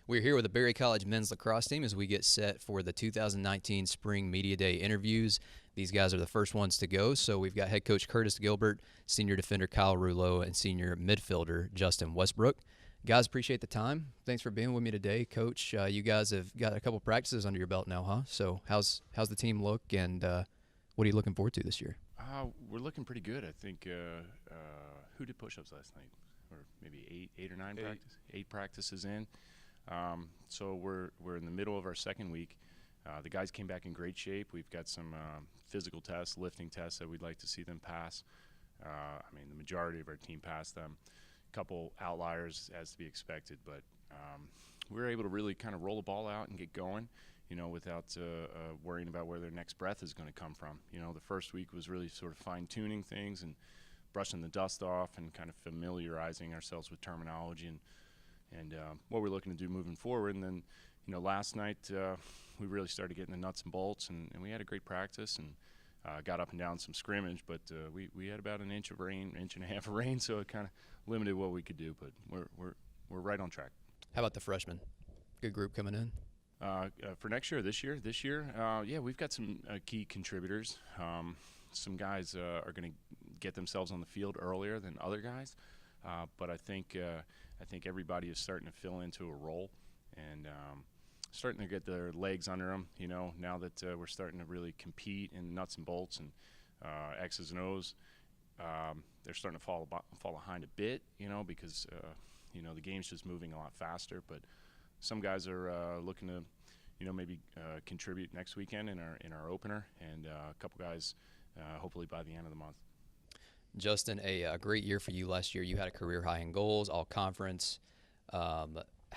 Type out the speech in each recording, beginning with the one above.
We're here with the Berry College men's lacrosse team as we get set for the 2019 Spring Media Day interviews. These guys are the first ones to go, so we've got head coach Curtis Gilbert, senior defender Kyle Rouleau, and senior midfielder Justin Westbrook. Guys, appreciate the time. Thanks for being with me today, Coach. You guys have got a couple practices under your belt now, huh? So how's the team look, and what are you looking forward to this year? We're looking pretty good. I think who did push-ups last night? Or maybe eight or nine practices? 8 practices in. So we're in the middle of our second week. The guys came back in great shape. We've got some physical tests, lifting tests that we'd like to see them pass. The majority of our team passed them. A couple outliers as to be expected, but we were able to really kind of roll the ball out and get going, without worrying about where their next breath is going to come from. The first week was really sort of fine-tuning things and brushing the dust off and kind of familiarizing ourselves with terminology and what we're looking to do moving forward. And then, last night we really started getting the nuts and bolts, and we had a great practice and got up and down some scrimmage, but we had about an inch of rain, inch and a half of rain, so it kind of limited what we could do. But we're right on track. How about the freshmen? Good group coming in. For next year, this year, we've got some key contributors. Some guys are going to get themselves on the field earlier than other guys, but I think everybody is starting to fill into a role and starting to get their legs under them. Now that we're starting to really compete in nuts and bolts and X's and O's, they're starting to fall behind a bit. Because the game's just moving a lot faster. But some guys are looking to, maybe contribute next weekend in our opener, and a couple guys hopefully by the end of the month. Justin, a great year for you last year. You had a career high in goals, all conference. How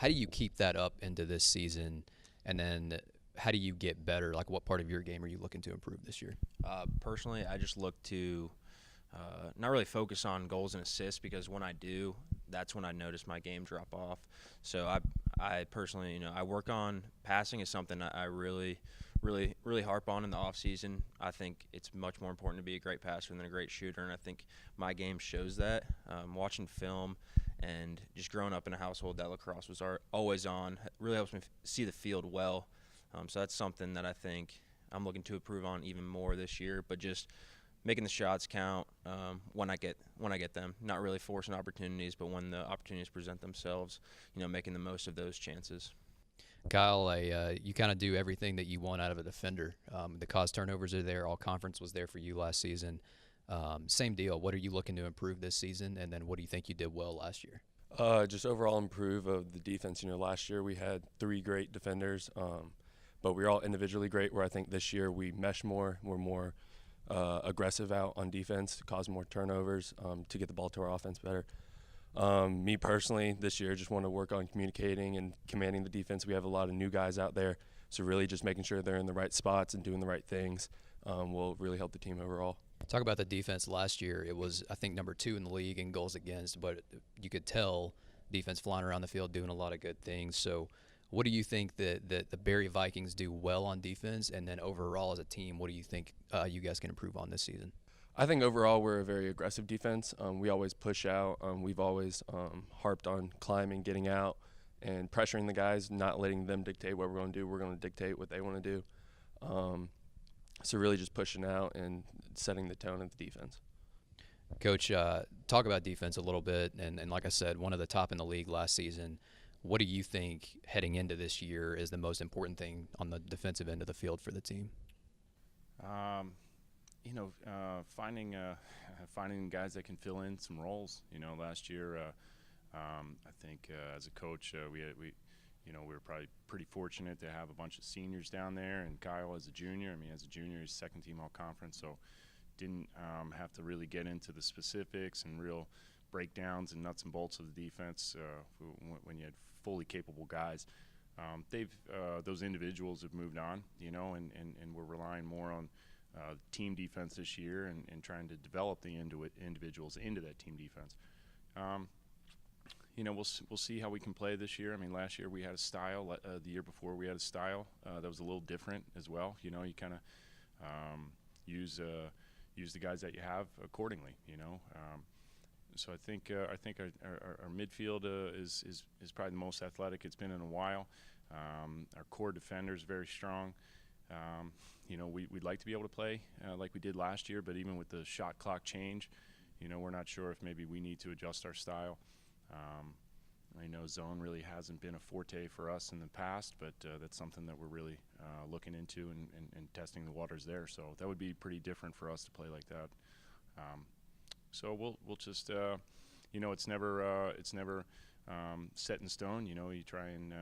do you keep that up into this season? And then how do you get better? Like, what part of your game are you looking to improve this year? Personally, I just look to not really focus on goals and assists, because when I do, that's when I notice my game drop off. So I personally, I work on passing is something I really harp on in the off season. I think it's much more important to be a great passer than a great shooter, and I think my game shows that. Watching film and just growing up in a household that lacrosse was always on really helps me see the field well. So that's something that I think I'm looking to improve on even more this year. But just making the shots count when I get them, not really forcing opportunities, but when the opportunities present themselves, making the most of those chances. Kyle, you kind of do everything that you want out of a defender. The cause turnovers are there. All conference was there for you last season. Same deal. What are you looking to improve this season, and then what do you think you did well last year? Just overall improve of the defense. Last year we had 3 great defenders, but we were all individually great, where I think this year we mesh more. We're more aggressive out on defense to cause more turnovers, to get the ball to our offense better. Me personally, this year, just want to work on communicating and commanding the defense. We have a lot of new guys out there, so really just making sure they're in the right spots and doing the right things will really help the team overall. Talk about the defense last year. It was, I think, number 2 in the league in goals against, but you could tell defense flying around the field doing a lot of good things. So what do you think that the Berry Vikings do well on defense, and then overall as a team, what do you think you guys can improve on this season? I think overall we're a very aggressive defense. We always push out. We've always harped on climbing, getting out, and pressuring the guys, not letting them dictate what we're going to do. We're going to dictate what they want to do. So really just pushing out and setting the tone of the defense. Coach, talk about defense a little bit. And like I said, one of the top in the league last season. What do you think heading into this year is the most important thing on the defensive end of the field for the team? Finding guys that can fill in some roles. Last year, I think as a coach, we were probably pretty fortunate to have a bunch of seniors down there, and Kyle as a junior. As a junior, he's second team all conference, so didn't have to really get into the specifics and real breakdowns and nuts and bolts of the defense when you had fully capable guys. Those individuals have moved on, and we're relying more on team defense this year and trying to develop the individuals into that team defense. We'll see how we can play this year. Last year we had a style. The year before we had a style that was a little different as well. You kind of use the guys that you have accordingly. So I think our midfield is probably the most athletic it's been in a while. Our core defender is very strong. We'd like to be able to play like we did last year, but even with the shot clock change, we're not sure if maybe we need to adjust our style. I know zone really hasn't been a forte for us in the past, but that's something that we're really looking into and testing the waters there. So that would be pretty different for us to play like that. So we'll just it's never set in stone. You try and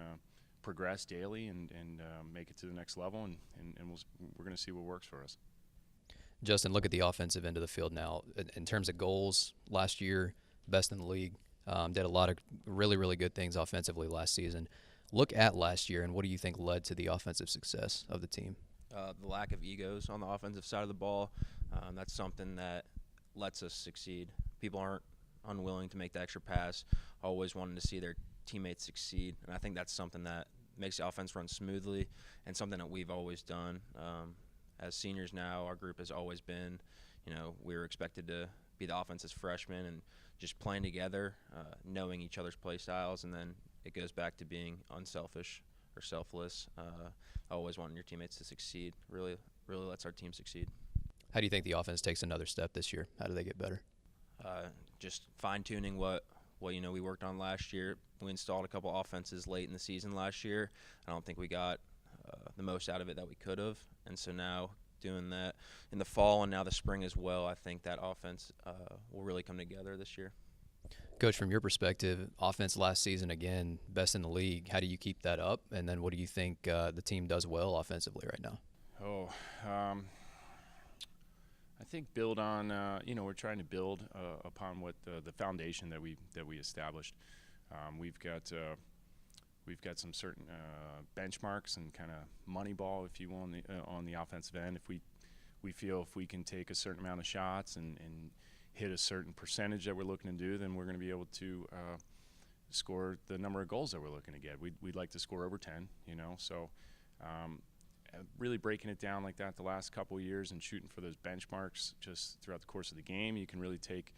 progress daily and make it to the next level, and we're going to see what works for us. Justin, look at the offensive end of the field now. In terms of goals, last year, best in the league. Did a lot of really, really good things offensively last season. Look at last year, and what do you think led to the offensive success of the team? The lack of egos on the offensive side of the ball. That's something that lets us succeed. People aren't unwilling to make the extra pass, always wanting to see their teammates succeed, and I think that's something that makes the offense run smoothly and something that we've always done. As seniors now, our group has always been, we were expected to be the offense as freshmen and just playing together, knowing each other's play styles, and then it goes back to being unselfish or selfless, always wanting your teammates to succeed. Really lets our team succeed. How do you think the offense takes another step this year? How do they get better? Just fine-tuning what we worked on last year. We installed a couple offenses late in the season last year. I don't think we got the most out of it that we could have, and so now doing that in the fall and now the spring as well, I think that offense will really come together this year. Coach, from your perspective, offense last season, again, best in the league. How do you keep that up? And then what do you think the team does well offensively right now? I think build on, we're trying to build upon what the foundation that we established. We've got some certain benchmarks and kind of money ball, if you will, on the offensive end. If we feel if we can take a certain amount of shots and hit a certain percentage that we're looking to do, then we're going to be able to score the number of goals that we're looking to get. We'd like to score over 10, So really breaking it down like that the last couple of years and shooting for those benchmarks just throughout the course of the game, you can really take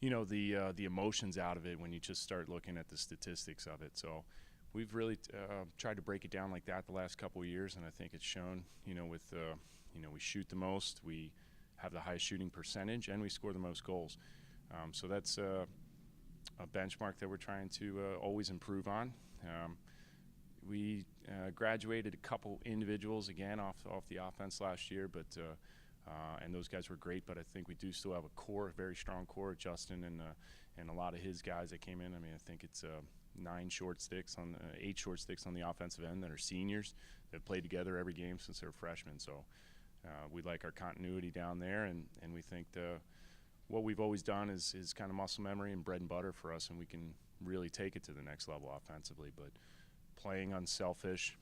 the emotions out of it when you just start looking at the statistics of it. So we've really tried to break it down like that the last couple of years, and I think it's shown, with we shoot the most, we have the highest shooting percentage, and we score the most goals. So that's a benchmark that we're trying to always improve on. We graduated a couple individuals again off the offense last year, but and those guys were great. But I think we do still have a very strong core. Justin and a lot of his guys that came in. I mean, I think it's 8 short sticks on the offensive end that are seniors that have played together every game since they were freshmen. So we like our continuity down there, and we think what we've always done is kind of muscle memory and bread and butter for us, and we can really take it to the next level offensively. But playing unselfish,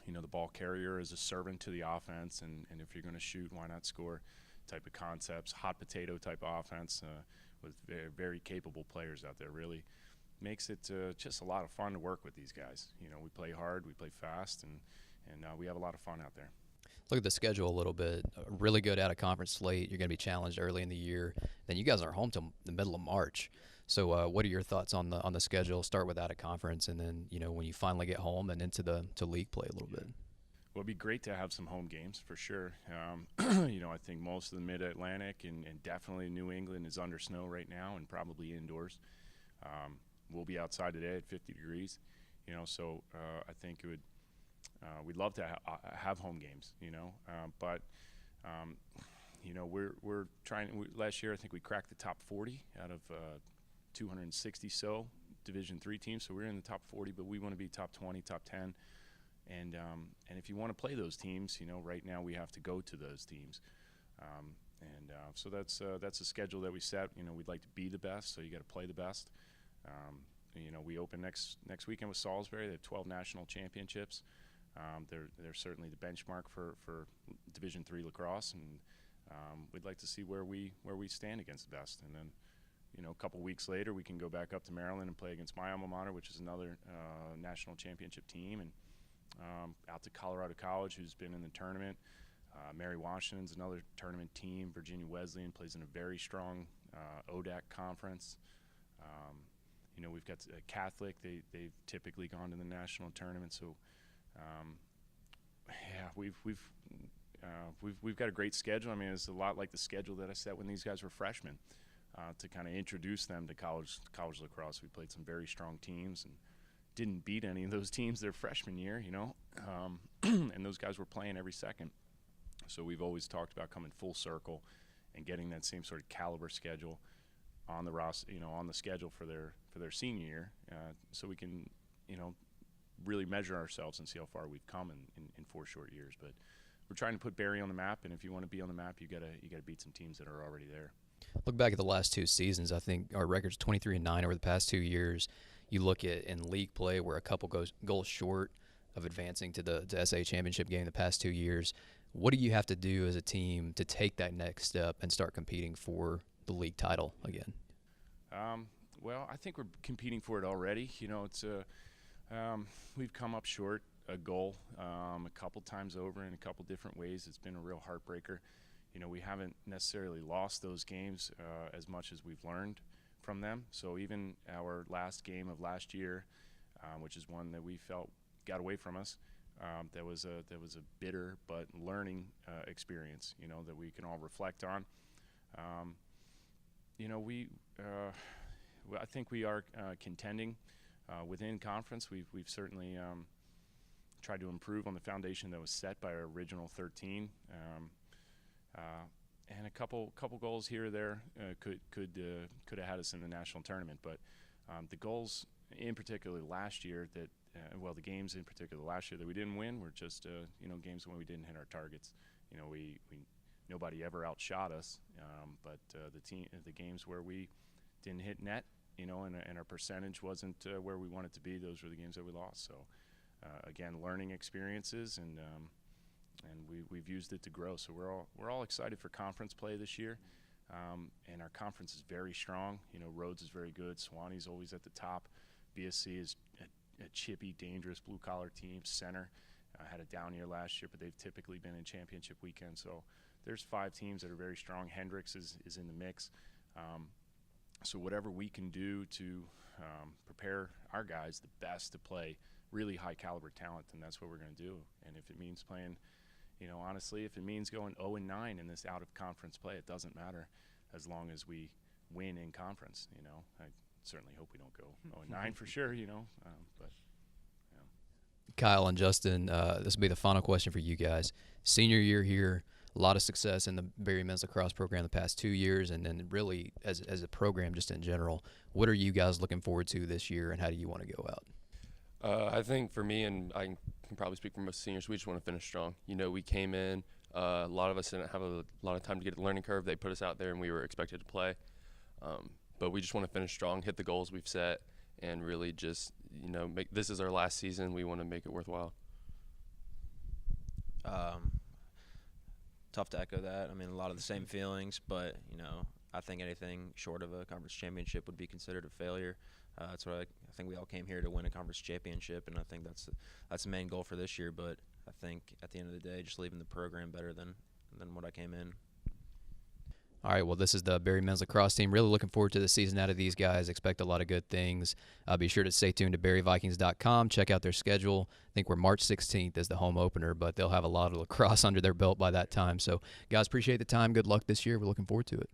the ball carrier is a servant to the offense, and if you're going to shoot, why not score type of concepts, hot potato type offense with very, very capable players out there. Really makes it just a lot of fun to work with these guys. We play hard, we play fast, and we have a lot of fun out there. Look at the schedule a little bit. A really good out-of-conference slate. You're going to be challenged early in the year. Then you guys are home till the middle of March. So what are your thoughts on the schedule? Start with out-of-conference, and then when you finally get home and into league play a little bit. Well, it'd be great to have some home games for sure. I think most of the Mid-Atlantic and definitely New England is under snow right now and probably indoors. We'll be outside today at 50 degrees. So I think it would. We'd love to have home games, but we're trying. Last year, I think we cracked the top 40 out of 260 Division III teams. So we're in the top 40, but we want to be top 20, top 10, and if you want to play those teams, right now we have to go to those teams, so that's a schedule that we set. We'd like to be the best, so you got to play the best. We open next weekend with Salisbury. They have 12 national championships. They're certainly the benchmark for Division III lacrosse, and we'd like to see where we stand against the best. And then, a couple weeks later, we can go back up to Maryland and play against my alma mater, which is another national championship team, and out to Colorado College, who's been in the tournament. Mary Washington's another tournament team. Virginia Wesleyan plays in a very strong ODAC conference. We've got Catholic. They've typically gone to the national tournament. So, we've got a great schedule. I mean, it's a lot like the schedule that I set when these guys were freshmen, to kind of introduce them to college lacrosse. We played some very strong teams and didn't beat any of those teams their freshman year, and those guys were playing every second. So we've always talked about coming full circle and getting that same sort of caliber schedule on the on the schedule for their senior year, so we can, really measure ourselves and see how far we've come in 4 short years. But we're trying to put Barry on the map, and if you want to be on the map, you gotta beat some teams that are already there. Look back at the last 2 seasons. I think our record's 23-9 over the past 2 years. You look at in league play, we're a couple goals short of advancing to the SA championship game the past 2 years. What do you have to do as a team to take that next step and start competing for the league title again? Well, I think we're competing for it already. It's we've come up short a goal a couple times over in a couple different ways. It's been a real heartbreaker. We haven't necessarily lost those games as much as we've learned from them. So even our last game of last year, which is one that we felt got away from us, that was a bitter but learning experience, that we can all reflect on. I think we are contending within conference. We've certainly tried to improve on the foundation that was set by our original 13, and a couple goals here or there could have had us in the national tournament. But the goals, in particular last year, the games in particular last year that we didn't win were just games when we didn't hit our targets. Nobody ever outshot us, but the games where we didn't hit net, and our percentage wasn't where we wanted to be, those were the games that we lost. So again, learning experiences, and we've used it to grow. So we're all excited for conference play this year, and our conference is very strong. Rhodes is very good. Swanee's always at the top. BSC is a chippy, dangerous blue-collar team. Center had a down year last year, but they've typically been in championship weekend. So there's 5 teams that are very strong. Hendricks is in the mix. So whatever we can do to prepare our guys the best to play really high-caliber talent, then that's what we're going to do. And if it means playing, honestly, if it means going 0-9 in this out-of-conference play, it doesn't matter as long as we win in conference. I certainly hope we don't go 0-9 for sure, but Kyle and Justin, this will be the final question for you guys. Senior year here, a lot of success in the Barry men's lacrosse program the past 2 years, and then really as a program just in general. What are you guys looking forward to this year, and how do you want to go out? I think for me, and I can probably speak for most seniors, we just want to finish strong. We came in, a lot of us didn't have a lot of time to get the learning curve. They put us out there, and we were expected to play. But we just want to finish strong, hit the goals we've set, and really just, this is our last season. We want to make it worthwhile. Tough to echo that. I mean, a lot of the same feelings, but, I think anything short of a conference championship would be considered a failure. That's what I think we all came here to win a conference championship, and I think that's the main goal for this year. But I think at the end of the day, just leaving the program better than what I came in. All right, well, this is the Barry men's lacrosse team. Really looking forward to the season out of these guys. Expect a lot of good things. Be sure to stay tuned to BarryVikings.com. Check out their schedule. I think we're March 16th as the home opener, but they'll have a lot of lacrosse under their belt by that time. So, guys, appreciate the time. Good luck this year. We're looking forward to it.